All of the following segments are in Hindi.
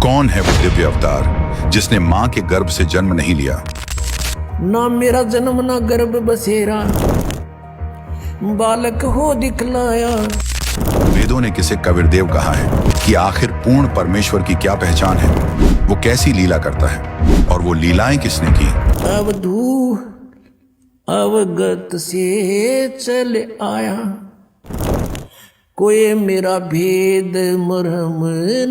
कौन है वो दिव्य अवतार जिसने मां के गर्भ से जन्म नहीं लिया? ना मेरा जन्म ना गर्भ बसेरा, बालक हो दिखलाया। वेदों ने किसे कबीरदेव कहा है कि आखिर पूर्ण परमेश्वर की क्या पहचान है, वो कैसी लीला करता है और वो लीलाएं किसने की? अवधू अवगत से चल आया, कोई मेरा भेद मरहम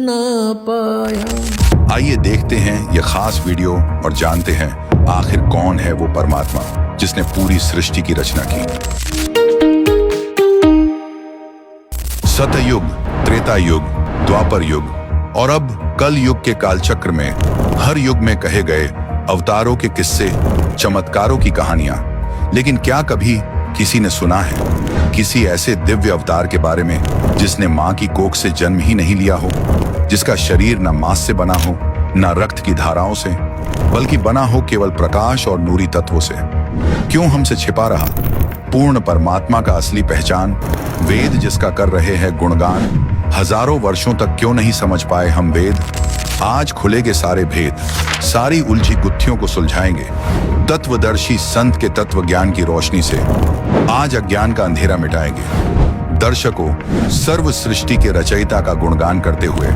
ना पाया। आइए देखते हैं ये खास वीडियो और जानते हैं आखिर कौन है वो परमात्मा जिसने पूरी सृष्टि की रचना की। सतयुग, त्रेता युग, द्वापर युग और अब कल युग के कालचक्र में हर युग में कहे गए अवतारों के किस्से, चमत्कारों की कहानियां। लेकिन क्या कभी किसी ने सुना है किसी ऐसे दिव्य अवतार के बारे में जिसने मां की कोख से जन्म ही नहीं लिया हो, जिसका शरीर न मांस से बना हो, न रक्त की धाराओं से, बल्कि बना हो केवल प्रकाश और नूरी तत्वों से? क्यों हमसे छिपा रहा पूर्ण परमात्मा का असली पहचान? वेद जिसका कर रहे हैं गुणगान, हजारों वर्षों तक क्यों नहीं समझ पाए हम वेद? आज खुलेंगे सारे भेद, सारी उलझी गुत्थियों को सुलझाएंगे तत्वदर्शी संत के तत्व ज्ञान की रोशनी से। आज अज्ञान का अंधेरा मिटाएंगे। दर्शकों, सर्व सृष्टि के रचयिता का गुणगान करते हुए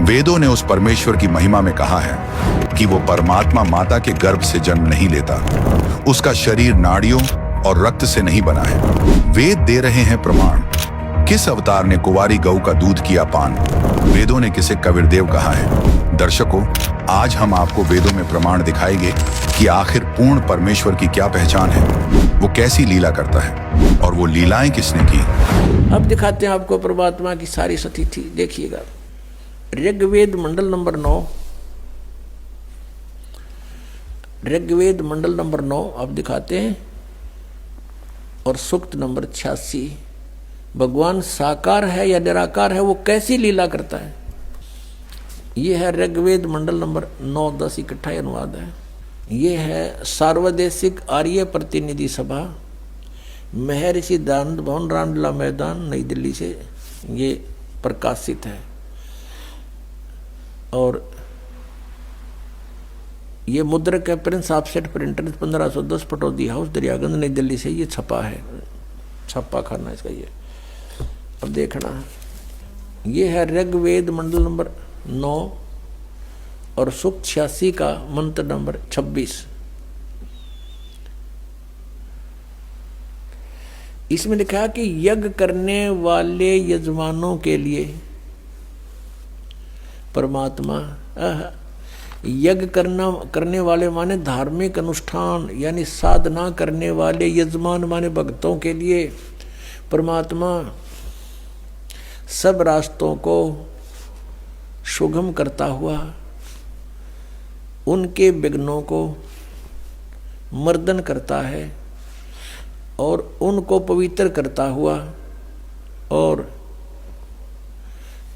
वेदों ने उस परमेश्वर की महिमा में कहा है कि वो परमात्मा माता के गर्भ से जन्म नहीं लेता, उसका शरीर नाड़ियों और रक्त से नहीं बना है। वेद दे रहे हैं प्रमाण। किस अवतार ने कुंवारी गऊ का दूध किया पान? वेदों ने किसे कबीरदेव कहा है? दर्शकों, आज हम आपको वेदों में प्रमाण दिखाएंगे कि आखिर पूर्ण परमेश्वर की क्या पहचान है, वो कैसी लीला करता है और वो लीलाएं किसने की। अब दिखाते हैं आपको परमात्मा की सारी स्थिति। देखिएगा, ऋग्वेद मंडल नंबर 9, ऋग्वेद मंडल नंबर 9 अब दिखाते हैं, और सूक्त नंबर 86। भगवान साकार है या निराकार है, वो कैसी लीला करता है। ये है ऋग्वेद मंडल नंबर 9, 10 इकट्ठा अनुवाद है। ये है सार्वदेशिक आर्य प्रतिनिधि सभा, महर्षि दयानंद भवन, रामलीला मैदान, नई दिल्ली से ये प्रकाशित है। और ये मुद्रक है Prince offset printer, 1510, Pataudi house, Daryaganj, नई दिल्ली से ये छपा है। छपा खाना इसका ये। अब देखना, ये है ऋग्वेद मंडल नंबर 9 और सूक्त 86 का मंत्र नंबर 26। इसमें लिखा है कि यज्ञ करने वाले यजमानों के लिए परमात्मा, यज्ञ करने वाले माने धार्मिक अनुष्ठान यानी साधना करने वाले, यजमान माने भक्तों के लिए परमात्मा सब रास्तों को सुगम करता हुआ, उनके विघ्नों को मर्दन करता है और उनको पवित्र करता हुआ और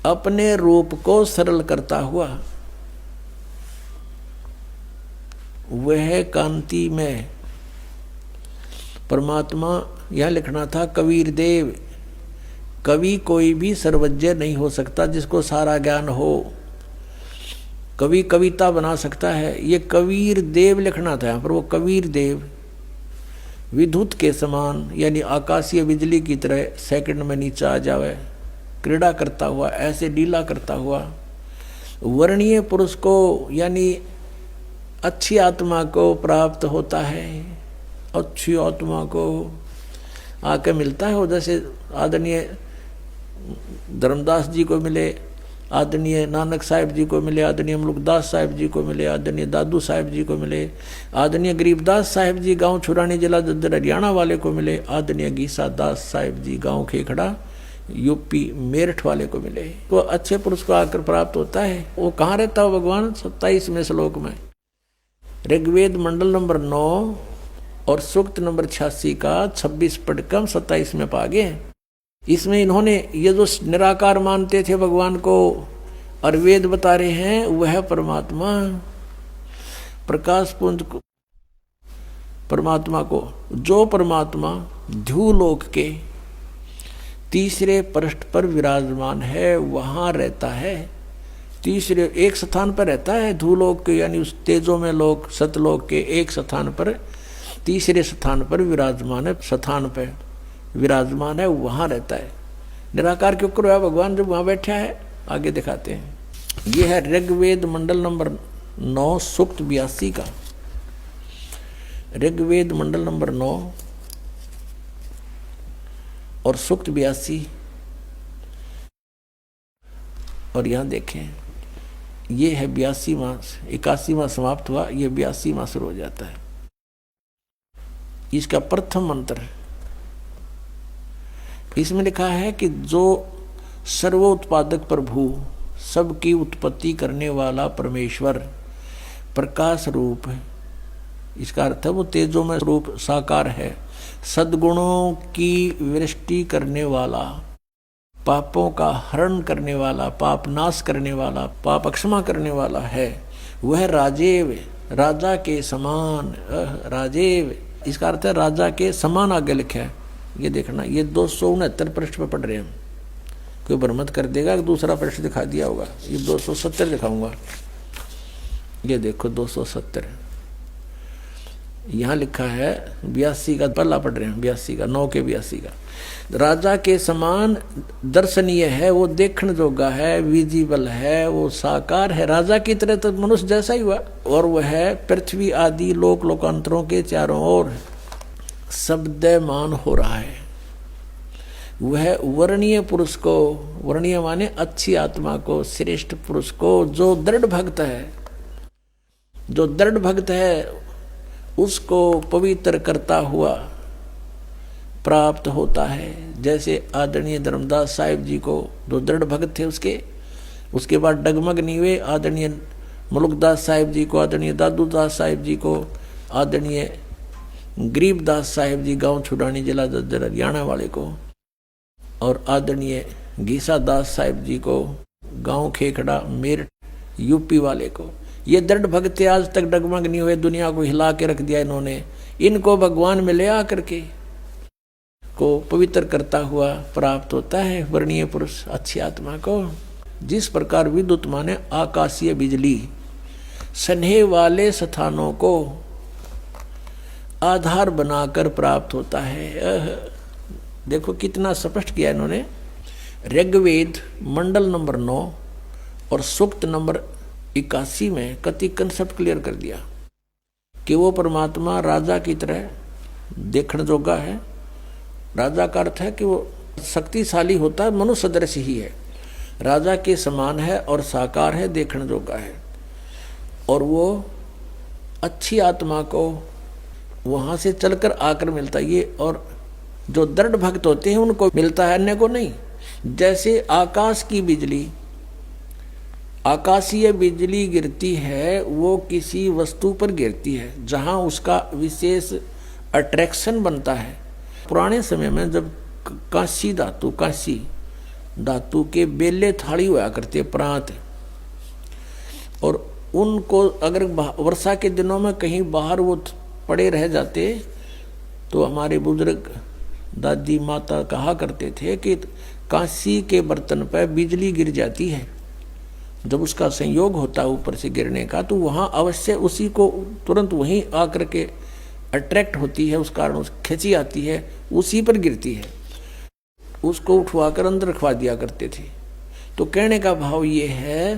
अपने रूप को सरल करता हुआ वह कांति में परमात्मा। यह लिखना था कबीर देव। कवि कोई भी सर्वज्ञ नहीं हो सकता जिसको सारा ज्ञान हो। कवि कविता बना सकता है, ये कबीर देव लिखना था यहाँ पर। वो कबीर देव विद्युत के समान यानी आकाशीय बिजली की तरह सेकंड में नीचे आ जावे, क्रीड़ा करता हुआ, ऐसे लीला करता हुआ वर्णीय पुरुष को यानी अच्छी आत्मा को प्राप्त होता है। अच्छी आत्मा को आके मिलता है वो, जैसे आदरणीय धर्मदास जी को मिले, आदरणीय नानक साहिब जी को मिले, आदरणीय मुल्कदास साहिब जी को मिले, आदरणीय दादू साहिब जी को मिले, आदरणीय गरीबदास साहिब जी गांव छुरानी जिला दद्दर हरियाणा वाले को मिले, आदरणीय गीसा दास साहिब जी गांव खेखड़ा यूपी मेरठ वाले को मिले। तो अच्छे पुरुष को आकर प्राप्त होता है। वो कहाँ रहता है भगवान? 27वें श्लोक में, ऋग्वेद मंडल नंबर 9 और सूक्त नंबर 86 का 26 पढ़कर 27 में पा गए। इसमें इन्होंने ये जो निराकार मानते थे भगवान को, और वेद बता रहे हैं वह परमात्मा प्रकाश पुंज को, परमात्मा को, जो परमात्मा ध्युलोक के तीसरे पृष्ठ पर विराजमान है, वहां रहता है। तीसरे एक स्थान पर रहता है, धूलोक के यानी उस तेजों में लोक सतलोक के एक स्थान पर, तीसरे स्थान पर विराजमान है, स्थान पर विराजमान है, वहां रहता है। निराकार क्यों करो है भगवान जब वहां बैठा है? आगे दिखाते हैं। ये है ऋग्वेद मंडल नंबर 9 सूक्त 82 का। ऋग्वेद मंडल नंबर 9 और सूक्त 82। और यहां देखें, ये है 82वां, 81वां समाप्त हुआ, ये 82वां शुरू हो जाता है। इसका प्रथम मंत्र है, इसमें लिखा है कि जो सर्वोत्पादक प्रभु, सबकी उत्पत्ति करने वाला परमेश्वर प्रकाश रूप है। इसका अर्थ है वो तेजो में रूप साकार है, सद्गुणों की वृष्टि करने वाला, पापों का हरण करने वाला, पाप नाश करने वाला, पाप क्षमा करने वाला है। वह राजेव, राजा के समान, राजेव इसका अर्थ है राजा के समान आगे लिखा है। ये देखना, ये 269 पृष्ठ पर पढ़ रहे हैं। कोई भ्रमत कर देगा कि दूसरा पृष्ठ दिखा दिया होगा। ये 270 दिखाऊंगा। ये देखो 270 यहाँ लिखा है। 82 का पहला पढ़ रहे हैं, 82 का 9 के 82 का। राजा के समान दर्शनीय है, वो देखने जोगा है, विजिबल है, वो साकार है, राजा की तरह तो मनुष्य जैसा ही हुआ। और वह है पृथ्वी आदि लोक लोकांतरों के चारों ओर शब्दमान हो रहा है। वह वर्णीय पुरुष को, वर्णीय माने अच्छी आत्मा को, श्रेष्ठ पुरुष को, जो दृढ़ भक्त है, जो दृढ़ भक्त है उसको पवित्र करता हुआ प्राप्त होता है। जैसे आदरणीय धर्मदास साहिब जी को, जो दृढ़ भक्त थे उसके बाद डगमग नहीं हुए, आदरणीय मुलुकदास साहिब जी को, आदरणीय दादूदास साहिब जी को, आदरणीय गरीबदास साहिब जी गांव छुड़ानी जिला जज्जर हरियाणा वाले को, और आदरणीय गीसा दास साहिब जी को गांव खेखड़ा मेरठ यूपी वाले को। ये दृढ़ भक्त आज तक डगमग नहीं हुए, दुनिया को हिला के रख दिया इन्होंने। इनको भगवान में ले आकर के को पवित्र करता हुआ प्राप्त होता है वर्णीय पुरुष अच्छी आत्मा को। जिस प्रकार विद्युत माने आकाशीय बिजली स्नेह वाले स्थानों को आधार बनाकर प्राप्त होता है। देखो कितना स्पष्ट किया इन्होंने। ऋग्वेद मंडल नंबर 9 और सूक्त नंबर 81 में कति कंसेप्ट क्लियर कर दिया कि वो परमात्मा राजा की तरह देखने जोगा है। राजा का अर्थ है कि वो शक्तिशाली होता है, मनुष्य सदृश ही है, राजा के समान है और साकार है, देखने जोगा है। और वो अच्छी आत्मा को वहां से चलकर आकर मिलता है ये, और जो दृढ़ भक्त होते हैं उनको मिलता है, अन्य को नहीं। जैसे आकाश की बिजली, आकाशीय बिजली गिरती है, वो किसी वस्तु पर गिरती है जहां उसका विशेष अट्रैक्शन बनता है। पुराने समय में जब कांसी धातु के बेले थाली हुआ करते प्रांत, और उनको अगर वर्षा के दिनों में कहीं बाहर वो पड़े रह जाते तो हमारे बुजुर्ग दादी माता कहा करते थे कि कांसी के बर्तन पर बिजली गिर जाती है, जब उसका संयोग होता है ऊपर से गिरने का, तो वहाँ अवश्य उसी को तुरंत वहीं आकर के अट्रैक्ट होती है, उस कारण खिंची आती है, उसी पर गिरती है। उसको उठवाकर अंदर रखवा दिया करते थे। तो कहने का भाव ये है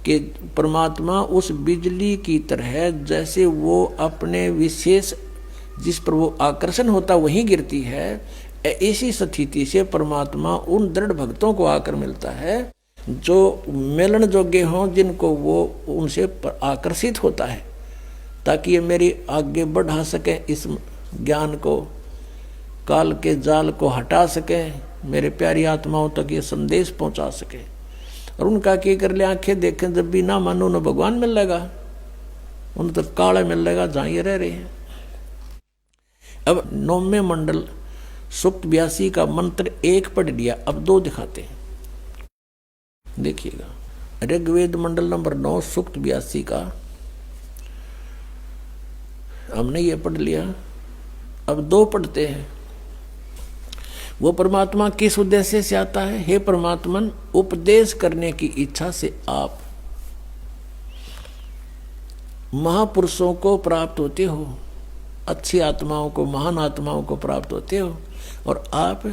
कि परमात्मा उस बिजली की तरह, जैसे वो अपने विशेष जिस पर वो आकर्षण होता वहीं गिरती है, ऐसी स्थिति से परमात्मा उन दृढ़ भक्तों को आकर मिलता है जो मिलन योग्य हों, जिनको वो उनसे आकर्षित होता है, ताकि ये मेरी आगे बढ़ा सके, इस ज्ञान को, काल के जाल को हटा सके, मेरे प्यारी आत्माओं तक ये संदेश पहुंचा सके। और उनका क्या कर ले, आंखें देखें जब भी ना मानो न भगवान मिल लेगा, उन्हें तो काला मिल लेगा जहां ये रह रहे हैं। अब 9वें मंडल सूक्त 82 का मंत्र 1 पढ़ लिया, अब 2 दिखाते हैं। देखिएगा ऋग्वेद मंडल नंबर 9 सूक्त 82 का हमने ये पढ़ लिया, अब 2 पढ़ते हैं। वो परमात्मा किस उद्देश्य से आता है? हे परमात्मन, उपदेश करने की इच्छा से आप महापुरुषों को प्राप्त होते हो, अच्छी आत्माओं को, महान आत्माओं को प्राप्त होते हो, और आप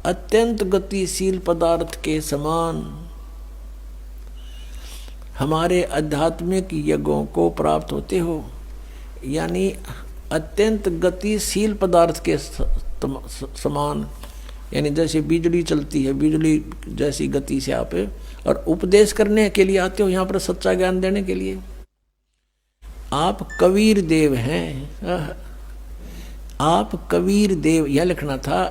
अत्यंत गतिशील पदार्थ के समान हमारे आध्यात्मिक यज्ञों को प्राप्त होते हो। यानी अत्यंत गतिशील पदार्थ के समान, यानी जैसे बिजली चलती है, बिजली जैसी गति से आप, और उपदेश करने के लिए आते हो यहाँ पर, सच्चा ज्ञान देने के लिए। आप कबीर देव हैं, आप कबीर देव, यह लिखना था,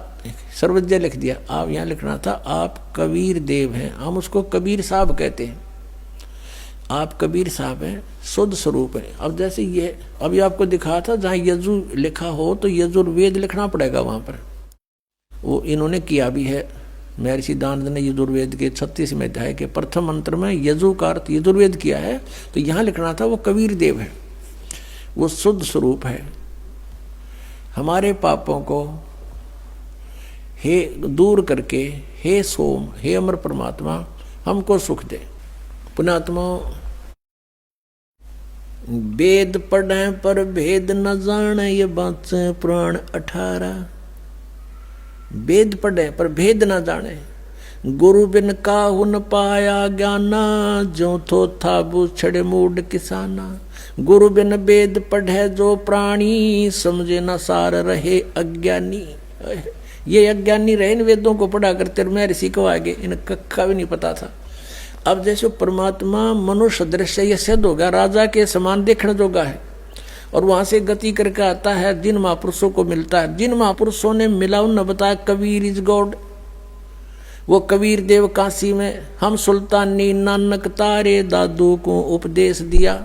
सर्वज्ञ लिख दिया, आप यहाँ लिखना था आप कबीर देव हैं। हम उसको कबीर साहब कहते हैं, आप कबीर साहब हैं, शुद्ध स्वरूप है। अब जैसे ये अभी आपको दिखा था, जहाँ यजु लिखा हो तो यजुर्वेद लिखना पड़ेगा वहाँ पर, वो इन्होंने किया भी है। महर्षि दानंद ने यजुर्वेद के 36वें अध्याय के प्रथम मंत्र में यजु का अर्थ यजुर्वेद किया है, तो यहाँ लिखना था वो कबीर देव है, वो शुद्ध स्वरूप है। हमारे पापों को हे दूर करके, हे सोम, हे अमर परमात्मा, हमको सुख दे। पुण्यात्मा, वेद पढ़े पर भेद न जाने, ये बात पुराण 18। वेद पढ़े पर भेद न जाने, गुरु बिन काहू न पाया ज्ञाना, जो थो था बूछड़ मूड किसाना। गुरु बिन वेद पढ़े जो प्राणी, समझे न सार रहे अज्ञानी। ये अज्ञानी रहे इन वेदों को पढ़ा करते, मैं ऋषि को आगे इन कक्का भी नहीं पता था। अब जैसे परमात्मा मनुष्य दृश्य ये सिद्ध होगा, राजा के समान देखने जोगा है, और वहां से गति करके आता है, जिन महापुरुषों को मिलता है, जिन महापुरुषों ने मिला उन्होंने बताया कबीर इज गॉड। वो कबीर देव काशी में, हम सुल्तानी नानक तारे दादू को उपदेश दिया,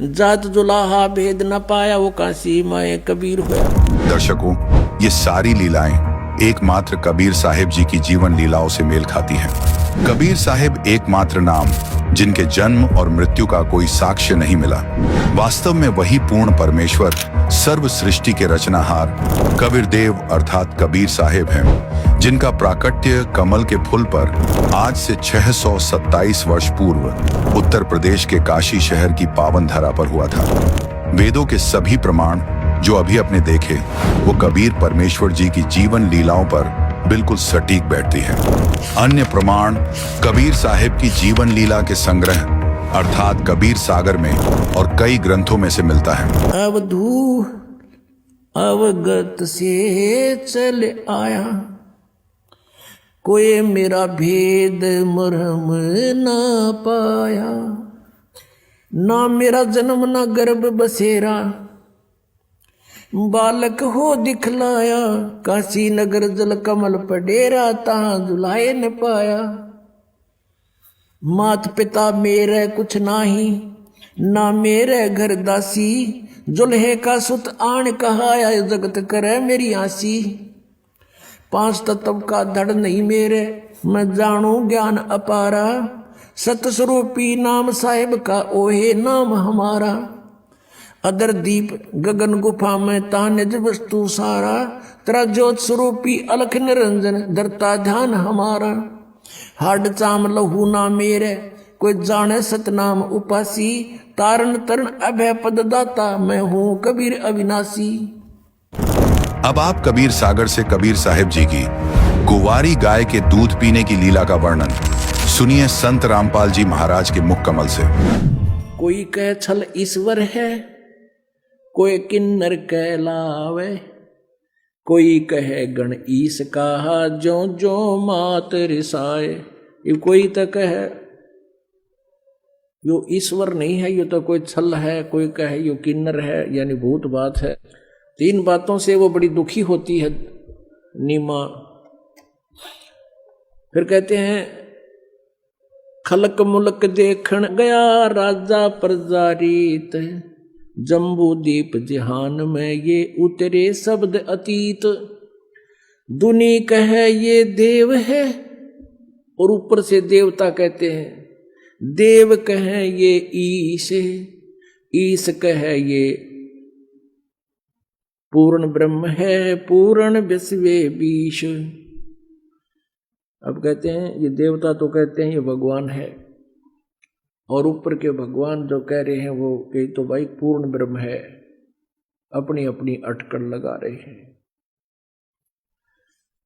जात जुलाहा भेद न पाया, वो काशी में कबीर हुआ। दर्शकों, ये सारी लीलाएं एकमात्र कबीर साहिब जी की जीवन लीलाओं से मेल खाती हैं। कबीर साहिब एकमात्र नाम जिनके जन्म और मृत्यु का कोई साक्ष्य नहीं मिला। वास्तव में वही पूर्ण परमेश्वर, सर्व सृष्टि के रचनाहार कबीर देव अर्थात कबीर साहिब हैं, जिनका प्राकट्य कमल के फूल पर आज से 627 वर्ष पूर्व उत्तर प्रदेश के काशी शहर की पावन धरा पर हुआ था। वेदों के सभी प्रमाण जो अभी अपने देखे, वो कबीर परमेश्वर जी की जीवन लीलाओं पर बिल्कुल सटीक बैठती है। अन्य प्रमाण कबीर साहिब की जीवन लीला के संग्रह अर्थात कबीर सागर में और कई ग्रंथों में से मिलता है। अवधू अवगत से चल आया, कोई मेरा भेद मरहम ना पाया। ना मेरा जन्म ना गर्भ बसेरा, बालक हो दिखलाया। काशी नगर जल कमल पडेरा, ता जुलाए न पाया। मात पिता मेरे कुछ नाही, ना मेरे घर दासी। जुल्हे का सुत आन कहाया, जगत करे मेरी आसी। 5 तत्व का धड़ नहीं मेरे, मैं जानू ज्ञान अपारा। सतस्वरूपी नाम साहिब का ओहे नाम हमारा। अदर दीप गगन गुफा में तानिज वस्तु सारा। तेरा ज्योत स्वरूपी अलख निरंजन, धरता ध्यान हमारा। हाड चाम लहू ना मेरे, कोई जाने सतनाम उपासी। तारण तरण अभय पद दाता, मैं हूँ कबीर अविनाशी। अब आप कबीर सागर से कबीर साहिब जी की कुंवारी गाय के दूध पीने की लीला का वर्णन सुनिए संत रामपाल जी महाराज के मुख कमल से। कोई कह छल ईश्वर है, कोई किन्नर कहलावे। कोई कहे गण ईस कहा, जो जो मात रिसाए। ये कोई तो कहे यो ईश्वर नहीं है, ये तो कोई छल है। कोई कहे यो किन्नर है, यानी भूत बात है। 3 बातों से वो बड़ी दुखी होती है नीमा। फिर कहते हैं खलक मुलक देखण गया, राजा प्रजा रीत। जम्बू दीप जहान में ये उतरे शब्द अतीत। दुनी कहे ये देव है, और ऊपर से देवता कहते हैं। देव कहे ये ईश है, ईश कहे ये पूर्ण ब्रह्म है, पूर्ण विश्वे बीश। अब कहते हैं ये देवता तो कहते हैं ये भगवान है, और ऊपर के भगवान जो कह रहे हैं वो कि तो भाई पूर्ण ब्रह्म है, अपनी अपनी अटकड़ लगा रहे हैं।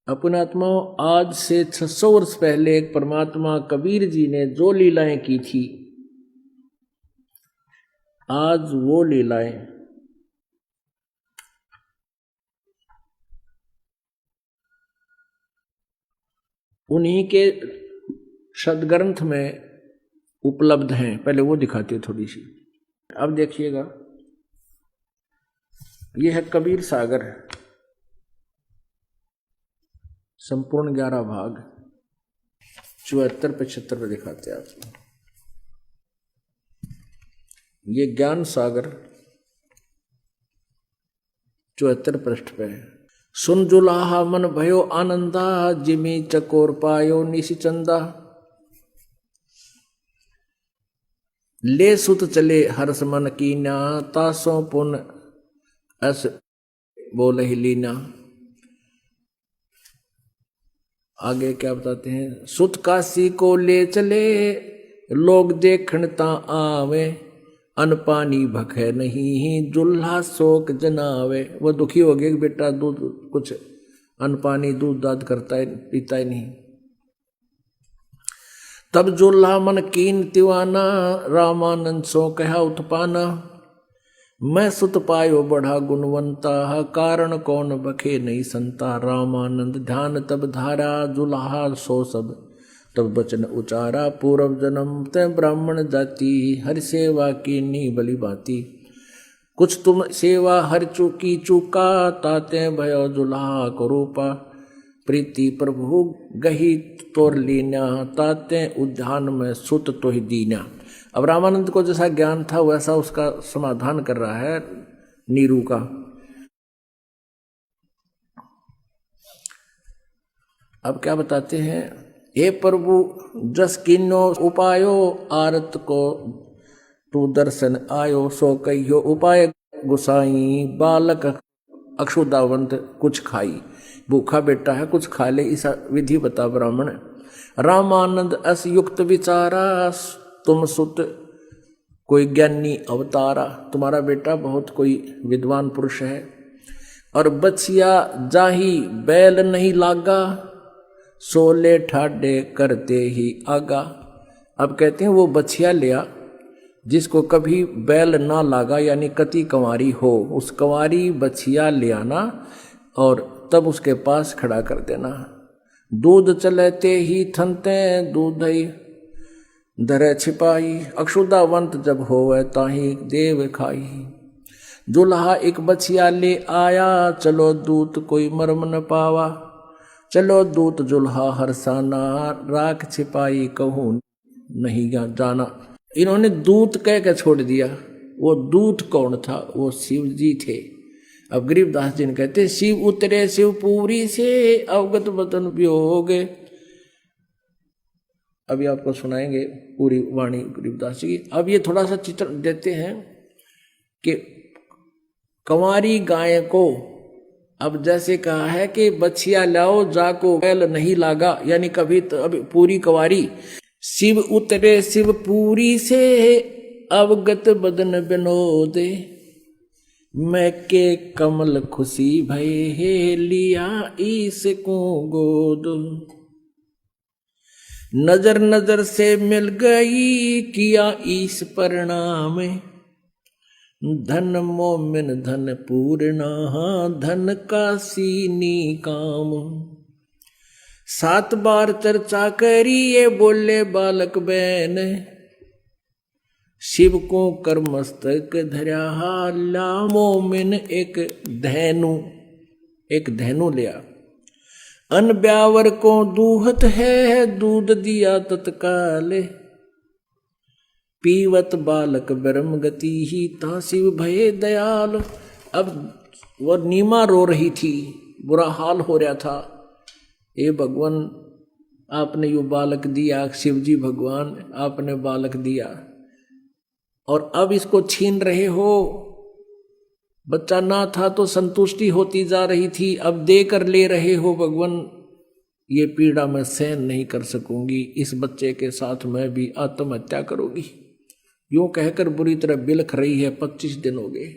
अपने आत्माओं, आज से 600 वर्ष पहले एक परमात्मा कबीर जी ने जो लीलाएं की थी, आज वो लीलाएं उन्हीं के सदग्रंथ में उपलब्ध हैं। पहले वो दिखाती है थोड़ी सी। अब देखिएगा, यह है कबीर सागर, संपूर्ण 11 भाग, 74-75 पे दिखाते हैं आपको। ये ज्ञान सागर 74 पृष्ठ पे है। सुन जुलाहा मन भयो आनंदा, जिमी चकोर पायो निशि चंदा। ले सुत चले हर्ष मन कीना, तासों पुन अस बोल ही लीना। आगे क्या बताते हैं? सुत काशी को ले चले, लोग देखण ता आवे। अन पानी भखे नहीं, जुल्हा शोक जनावे। वो दुखी हो गया कि बेटा दूध कुछ अन्न पानी दूध दाद करता है, पीता ही नहीं। तब जुल्हा मन कीन तिवाना, रामानंद सो कहा उत्पाना। मैं सुत पायो बढ़ा गुणवंता, कारण कौन बखे नहीं संता। रामानंद ध्यान तब धारा, जुल्हा सो सब तब बचन उचारा। पूर्व जन्म ते ब्राह्मण जाति, हर सेवा की नी बलि बाती। कुछ तुम सेवा हर चूकी चूका, ताते भयो जुल्हा को रूपा। प्रीति प्रभु गही तोर लीना, ताते उद्यान में सुत तो ही दीना। अब रामानंद को जैसा ज्ञान था वैसा उसका समाधान कर रहा है नीरू का। अब क्या बताते हैं? हे प्रभु जस किन्नो उपायो, आरत को तू दर्शन आयो। सो कहियो उपाय गुसाई, बालक अक्षुदावंत कुछ खाई। भूखा बेटा है कुछ खा ले, ऐसा विधि बता ब्राह्मण। रामानंद अस युक्त विचारा, तुम सुत कोई ज्ञानी अवतारा। तुम्हारा बेटा बहुत कोई विद्वान पुरुष है। और बछिया जाही बैल नहीं लागा, सोले ठाडे करते ही आगा। अब कहते हैं वो बछिया लिया जिसको कभी बैल ना लागा, यानी कति कंवारी हो, उस कंवारी बछिया ले आना और तब उसके पास खड़ा कर देना। दूध चलते ही थनते, दूध ही धरे छिपाई। अक्षुदावंत जब होवे ताही देव खाई। जुल्हा एक बछिया ले आया, चलो दूत कोई मर्म न पावा। चलो दूत जुल्हा हरसाना, राख छिपाई कहूँ नहीं जाना। इन्होंने दूत कह के छोड़ दिया। वो दूत कौन था? वो शिव जी थे। अब गरीबदास जी ने कहते, शिव उतरे शिवपुरी से, अवगत बदन वियोग। अभी आपको सुनाएंगे पूरी वाणी गरीबदास जी की। अब ये थोड़ा सा चित्र देते हैं कि कंवारी गाय को, अब जैसे कहा है कि बछिया लाओ जाको बैल नहीं लागा, यानी कभी तो अभी पूरी कंवारी। शिव उतरे शिवपुरी से, अवगत बदन विनोद। मैं के कमल खुशी भय हे, लिया ईस को गोद। नजर नजर से मिल गई, किया ईस प्रणाम। धन मोमिन धन पूर्णा, धन का सीनी काम। 7 बार चर्चा करी, ये बोले बालक बैन। शिव को कर मस्तक धर्या, ला मोमिन एक धैनु लिया। अन ब्यावर को दूहत है, दूध दिया तत्काल। पीवत बालक ब्रह्म गति ही, ता शिव भये दयाल। अब वो नीमा रो रही थी, बुरा हाल हो रहा था। ये भगवान आपने यो बालक दिया, शिव जी भगवान आपने बालक दिया और अब इसको छीन रहे हो। बच्चा ना था तो संतुष्टि होती जा रही थी, अब देकर ले रहे हो भगवान। ये पीड़ा मैं सहन नहीं कर सकूंगी, इस बच्चे के साथ मैं भी आत्महत्या करूंगी। यूं कहकर बुरी तरह बिलख रही है, 25 दिन हो गए।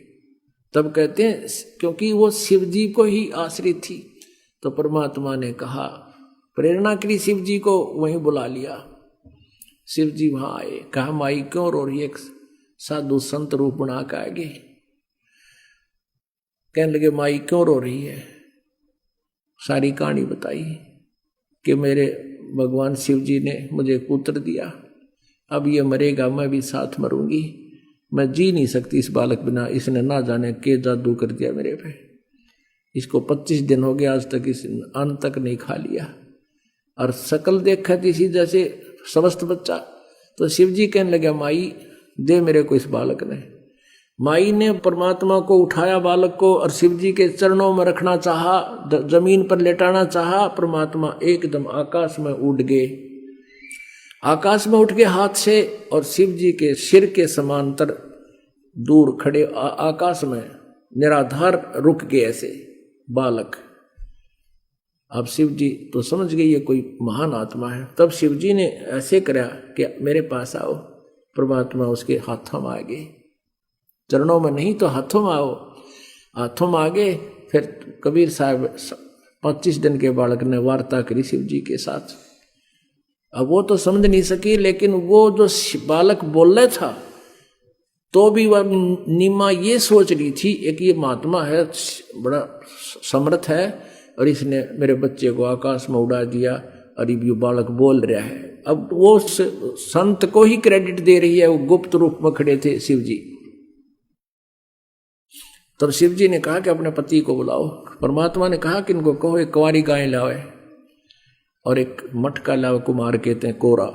तब कहते हैं क्योंकि वो शिव जी को ही आश्रित थी, तो परमात्मा ने कहा, प्रेरणा के लिए शिव जी को वहीं बुला लिया। शिव जी वहां आए, कहा माई क्यों रो रही है? साधु संत रूप बना के आगे कहने लगे, माई क्यों रो रही है? सारी कहानी बताई कि मेरे भगवान शिव जी ने मुझे पुत्र दिया, अब ये मरेगा, मैं भी साथ मरूंगी, मैं जी नहीं सकती इस बालक बिना, इसने ना जाने के जादू कर दिया मेरे पे। इसको 25 दिन हो गए, आज तक इस अन्न तक नहीं खा लिया, और शकल देखा थी इसी जैसे समस्त बच्चा। तो शिव जी कहने लगे, माई दे मेरे को इस बालक ने। माई ने परमात्मा को उठाया बालक को, और शिव जी के चरणों में रखना चाहा, जमीन पर लेटाना चाहा। परमात्मा एकदम आकाश में उड़ गए, आकाश में उठ के हाथ से, और शिव जी के सिर के समांतर दूर खड़े आकाश में निराधार रुक गए ऐसे बालक। अब शिव जी तो समझ गए ये कोई महान आत्मा है। तब शिव जी ने ऐसे करा कि मेरे पास आओ। परमात्मा उसके हाथों में आ गए, चरणों में नहीं तो हाथों में आओ। हाथों में आ गए। फिर कबीर साहब 25 दिन के बालक ने वार्ता करी शिव जी के साथ। अब वो तो समझ नहीं सकी, लेकिन वो जो बालक बोल रहा था तो भी वह नीमा ये सोच रही थी, एक ये महात्मा है, बड़ा समर्थ है, और इसने मेरे बच्चे को आकाश में उड़ा दिया, और ये बालक बोल रहा है। अब वो संत को ही क्रेडिट दे रही है, वो गुप्त रूप में खड़े थे शिव जी। तब शिव जी ने कहा कि अपने पति को बुलाओ। परमात्मा ने कहा कि इनको कहो एक कुंवारी गाय लाओ और एक मटका लाओ, कुमार कहते हैं कोरा,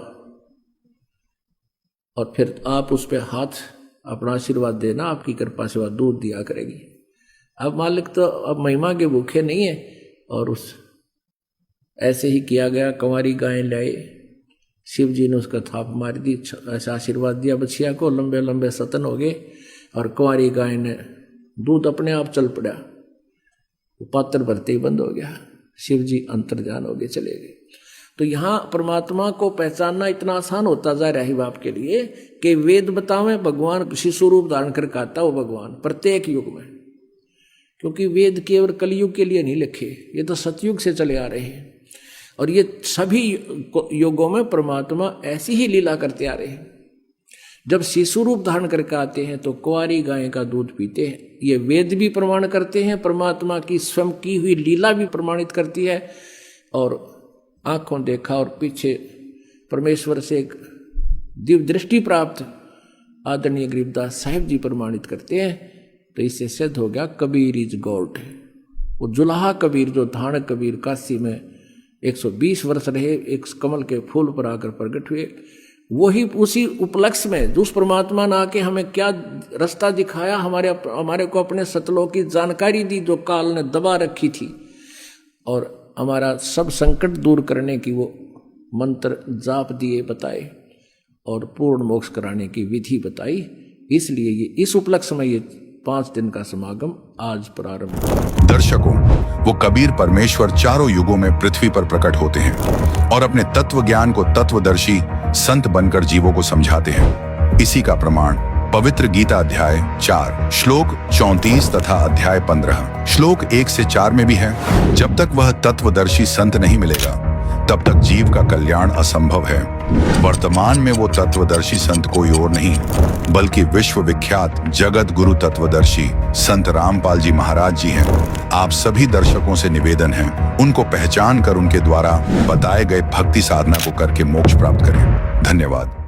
और फिर आप उस पर हाथ अपना आशीर्वाद देना, आपकी कृपा से वह दूध दिया करेगी। अब मालिक तो अब महिमा के भूखे नहीं है, और उस ऐसे ही किया गया। कुंवारी गाय लाए, शिव जी ने उसका थाप मार दी, ऐसा आशीर्वाद दिया बछिया को, लंबे लंबे सतन हो गए, और कुंवारी गाय ने दूध अपने आप चल पड़ा, पात्र भरते ही बंद हो गया। शिव जी अंतर्ध्यान हो गए, चले गए। तो यहाँ परमात्मा को पहचानना इतना आसान होता जा रहा है बाप के लिए कि वेद बतावे भगवान शिशु रूप धारण कर आता वो भगवान प्रत्येक युग में, क्योंकि वेद केवल कलयुग के लिए नहीं लिखे, ये तो सतयुग से चले आ रहे हैं, और ये सभी युगों में परमात्मा ऐसी ही लीला करते आ रहे हैं। जब शिशु रूप धारण करके आते हैं तो कुंवारी गाय का दूध पीते हैं, ये वेद भी प्रमाण करते हैं, परमात्मा की स्वयं की हुई लीला भी प्रमाणित करती है, और आंखों देखा और पीछे परमेश्वर से एक दिव्य दृष्टि प्राप्त आदरणीय गरीबदास साहिब जी प्रमाणित करते हैं। तो इससे सिद्ध हो गया कबीर इज गॉड। वो जुलाहा कबीर जो धारण कबीर काशी में 120 वर्ष रहे, एक कमल के फूल पर आकर प्रकट हुए, वही उसी उपलक्ष्य में उस परमात्मा ने आके हमें क्या रास्ता दिखाया, हमारे को अपने सतलों की जानकारी दी जो काल ने दबा रखी थी, और हमारा सब संकट दूर करने की वो मंत्र जाप दिए बताए, और पूर्ण मोक्ष कराने की विधि बताई। इसलिए ये इस उपलक्ष्य में ये 5 दिन का समागम आज प्रारंभ हुआ। दर्शकों, वो कबीर परमेश्वर चारों युगों में पृथ्वी पर प्रकट होते हैं और अपने तत्व ज्ञान को तत्वदर्शी संत बनकर जीवों को समझाते हैं। इसी का प्रमाण पवित्र गीता अध्याय 4 श्लोक 34 तथा अध्याय 15 श्लोक 1 से 4 में भी है। जब तक वह तत्वदर्शी संत नहीं मिलेगा तब तक जीव का कल्याण असंभव है। वर्तमान में वो तत्वदर्शी संत कोई और नहीं बल्कि विश्व विख्यात जगत गुरु तत्वदर्शी संत रामपाल जी महाराज जी हैं। आप सभी दर्शकों से निवेदन है उनको पहचान कर उनके द्वारा बताए गए भक्ति साधना को करके मोक्ष प्राप्त करें। धन्यवाद।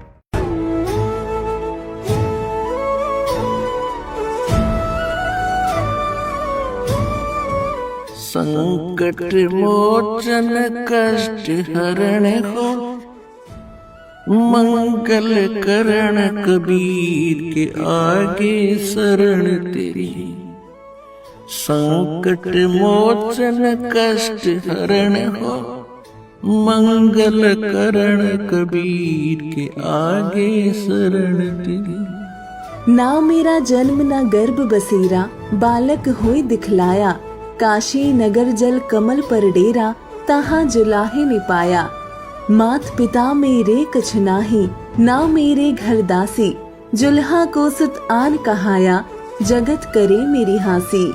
संकट मोचन कष्ट हरण हो, मंगल करण कबीर के आगे शरण तेरी। संकट मोचन कष्ट हरण हो, मंगल करण कबीर के आगे शरण तेरी। ना मेरा जन्म ना गर्भ बसेरा, बालक होई दिखलाया। काशी नगर जल कमल पर डेरा, तहाँ जुलाहे ने पाया। मात पिता मेरे कछ नाही, ना मेरे घर दासी। जुल्हा को सुत आन कहाया, जगत करे मेरी हासी।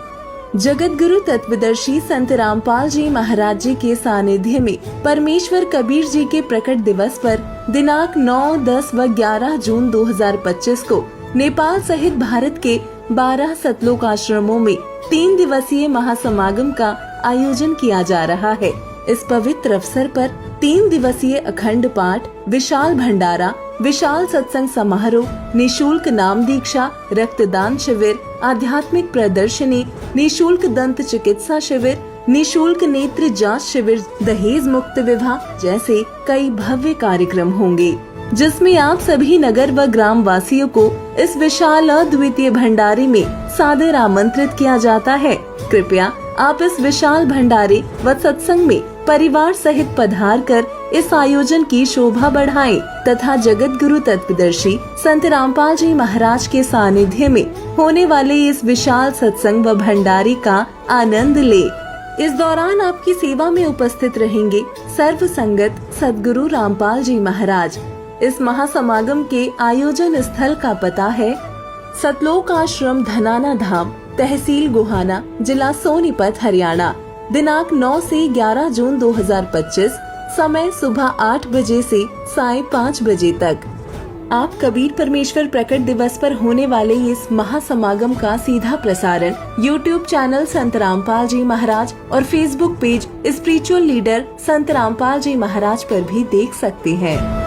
जगत गुरु तत्वदर्शी संत रामपाल जी महाराज जी के सानिध्य में परमेश्वर कबीर जी के प्रकट दिवस पर दिनांक 9, 10 व 11 जून 2025 को नेपाल सहित भारत के 12 सतलोक आश्रमों में 3 दिवसीय महासमागम का आयोजन किया जा रहा है। इस पवित्र अवसर पर 3 दिवसीय अखंड पाठ, विशाल भंडारा, विशाल सत्संग समारोह, निशुल्क नाम दीक्षा, रक्तदान शिविर, आध्यात्मिक प्रदर्शनी, निशुल्क दंत चिकित्सा शिविर, निशुल्क नेत्र जांच शिविर, दहेज मुक्त विवाह जैसे कई भव्य कार्यक्रम होंगे, जिसमें आप सभी नगर व ग्राम वासियों को इस विशाल अद्वितीय भंडारे में सादर आमंत्रित किया जाता है। कृपया आप इस विशाल भंडारे व सत्संग में परिवार सहित पधार कर इस आयोजन की शोभा बढ़ाएं तथा जगत गुरु तत्वदर्शी संत रामपाल जी महाराज के सानिध्य में होने वाले इस विशाल सत्संग व भंडारे का आनंद ले। इस दौरान आपकी सेवा में उपस्थित रहेंगे सर्व संगत सद्गुरु रामपाल जी महाराज। इस महासमागम के आयोजन स्थल का पता है सतलोक आश्रम, धनाना धाम, तहसील गोहाना, जिला सोनीपत, हरियाणा। दिनांक 9 से 11 जून 2025, समय सुबह 8 बजे से साय 5 बजे तक। आप कबीर परमेश्वर प्रकट दिवस पर होने वाले इस महासमागम का सीधा प्रसारण YouTube चैनल संत रामपाल जी महाराज और Facebook पेज स्पिरिचुअल लीडर संत रामपाल जी महाराज पर भी देख सकते हैं।